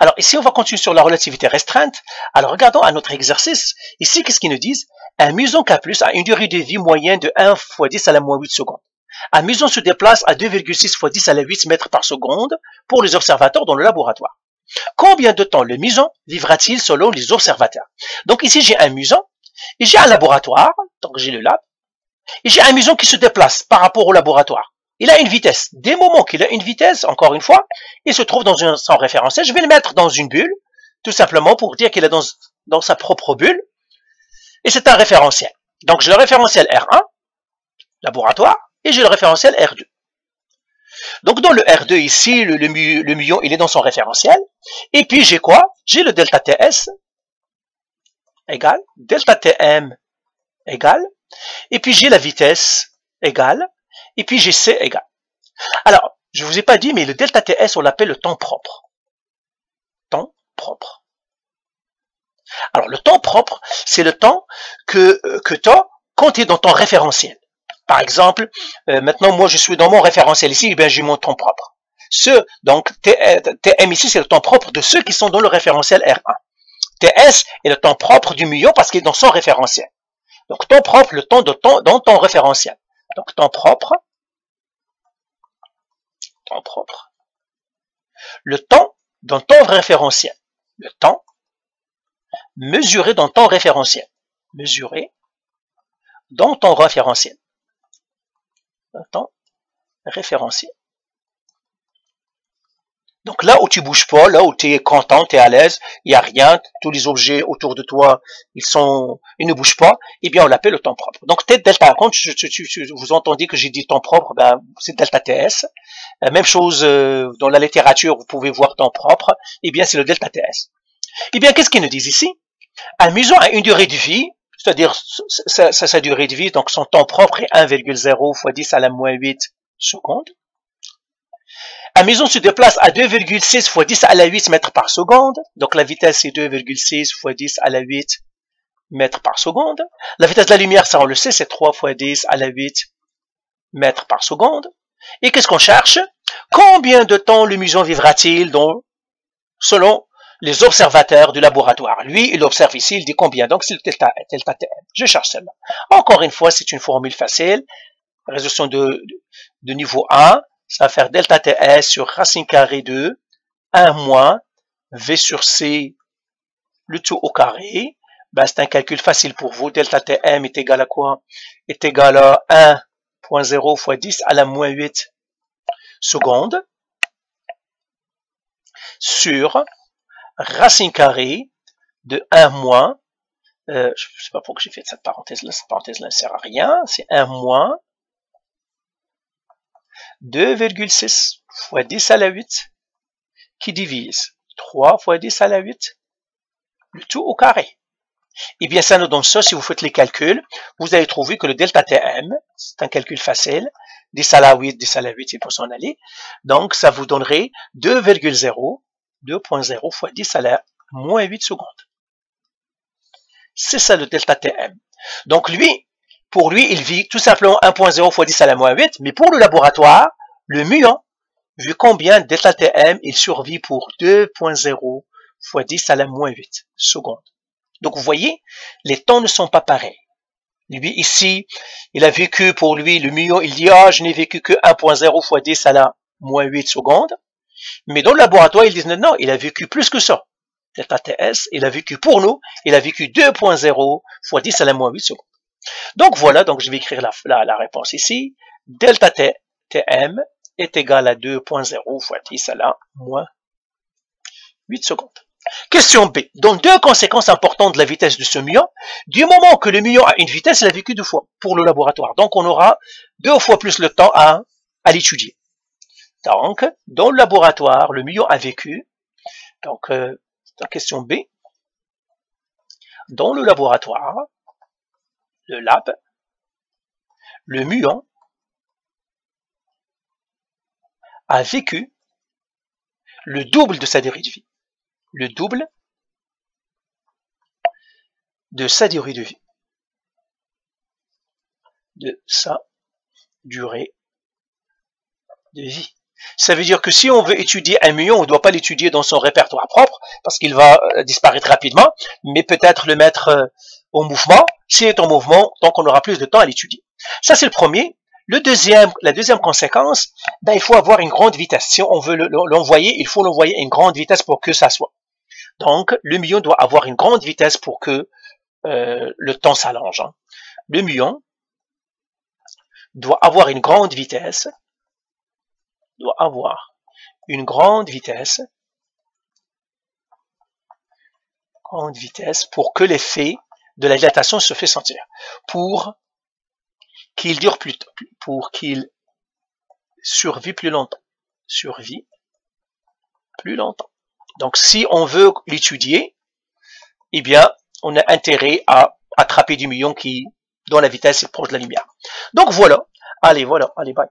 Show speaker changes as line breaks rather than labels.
Alors ici, on va continuer sur la relativité restreinte. Alors regardons à notre exercice. Ici, qu'est-ce qu'ils nous disent? Un muson K+ a une durée de vie moyenne de 1 fois 10 à la moins 8 secondes. Un muson se déplace à 2,6 fois 10 à la 8 mètres par seconde pour les observateurs dans le laboratoire. Combien de temps le muson vivra-t-il selon les observateurs? Donc ici, j'ai un muson et j'ai un laboratoire, donc j'ai le lab, et j'ai un muson qui se déplace par rapport au laboratoire. Il a une vitesse. Dès le moment qu'il a une vitesse, encore une fois, il se trouve dans un champ référentiel. Je vais le mettre dans une bulle, tout simplement pour dire qu'il est dans sa propre bulle. Et c'est un référentiel. Donc j'ai le référentiel R1, laboratoire, et j'ai le référentiel R2. Donc dans le R2 ici, le muon, il est dans son référentiel. Et puis j'ai quoi? J'ai le delta TS égale, delta TM égale, et puis j'ai la vitesse égale, et puis j'ai C égale. Alors, je ne vous ai pas dit, mais le delta TS, on l'appelle le temps propre. Temps propre. Alors, le temps propre, c'est le temps que tu as quand tu es dans ton référentiel. Par exemple, maintenant, moi, je suis dans mon référentiel ici, et bien, j'ai mon temps propre. Donc, TM ici, c'est le temps propre de ceux qui sont dans le référentiel R1. TS est le temps propre du muon parce qu'il est dans son référentiel. Donc, temps propre, le temps dans ton référentiel. Donc, temps propre, le temps dans ton référentiel. Le temps mesuré dans ton référentiel. Mesuré dans ton référentiel. Dans ton référentiel. Donc là où tu bouges pas, là où tu es content, tu es à l'aise, il n'y a rien, tous les objets autour de toi, ils ne bougent pas, eh bien on l'appelle le temps propre. Donc delta, quand vous entendez que j'ai dit temps propre, ben, c'est delta TS. Même chose dans la littérature, vous pouvez voir temps propre, eh bien c'est le delta TS. Eh bien qu'est-ce qu'ils nous disent ici? Un muson a une durée de vie, c'est-à-dire sa durée de vie, donc son temps propre est 1,0 fois 10 à la moins 8 secondes. Un muson se déplace à 2,6 fois 10 à la 8 mètres par seconde. Donc la vitesse est 2,6 fois 10 à la 8 mètres par seconde. La vitesse de la lumière, ça on le sait, c'est 3 fois 10 à la 8 mètres par seconde. Et qu'est-ce qu'on cherche? Combien de temps le muson vivra-t-il selon les observateurs du laboratoire? Lui, il observe ici, il dit combien. Donc c'est le delta TM. Je cherche celle-là. Encore une fois, c'est une formule facile. Résolution de niveau 1. Ça va faire delta TS sur racine carrée de 1 moins V sur C, le tout au carré. Ben, c'est un calcul facile pour vous. Delta TM est égal à quoi? Est égal à 1,0 fois 10 à la moins 8 secondes sur racine carrée de 1 moins, je ne sais pas pourquoi j'ai fait cette parenthèse-là ne sert à rien, c'est 1 moins 2,6 fois 10 à la 8 qui divise 3 fois 10 à la 8, le tout au carré. Et bien ça nous donne ça, si vous faites les calculs, vous allez trouver que le delta TM, c'est un calcul facile, 10 à la 8, 10 à la 8, il faut s'en aller. Donc ça vous donnerait 2,0 fois 10 à la moins 8 secondes. C'est ça le delta TM. Donc pour lui, il vit tout simplement 1,0 fois 10 à la moins 8, mais pour le laboratoire, le muon, vu combien delta TM, il survit pour 2,0 fois 10 à la moins 8 secondes. Donc vous voyez, les temps ne sont pas pareils. Lui ici, il a vécu pour lui, le muon, il dit, je n'ai vécu que 1,0 fois 10 à la moins 8 secondes. Mais dans le laboratoire, ils disent, non, il a vécu plus que ça. Delta TS, il a vécu pour nous, il a vécu 2,0 fois 10 à la moins 8 secondes. Donc voilà, donc je vais écrire la réponse ici. Delta TM est égal à 2,0 fois 10 à la moins 8 secondes. Question B. Donne deux conséquences importantes de la vitesse de ce muon. Du moment que le muon a une vitesse, il a vécu 2 fois pour le laboratoire. Donc on aura 2 fois plus le temps à l'étudier. Donc, dans le laboratoire, le muon a vécu. Donc, dans question B. Dans le laboratoire, le lab, le muon a vécu le double de sa durée de vie. Le double de sa durée de vie. De sa durée de vie. Ça veut dire que si on veut étudier un muon, on ne doit pas l'étudier dans son répertoire propre, parce qu'il va disparaître rapidement, mais peut-être le mettre au mouvement. S'il est en mouvement, donc on aura plus de temps à l'étudier. Ça, c'est le premier. La deuxième conséquence, ben, il faut avoir une grande vitesse. Si on veut l'envoyer, il faut l'envoyer à une grande vitesse pour que ça soit. Donc, le muon doit avoir une grande vitesse pour que le temps s'allonge. Hein. Le muon doit avoir une grande vitesse, pour que l'effet de la dilatation se fait sentir, pour qu'il dure pour qu'il survit plus longtemps. Donc, si on veut l'étudier, eh bien, on a intérêt à attraper du muon dont la vitesse est proche de la lumière. Donc, voilà. Allez, bye.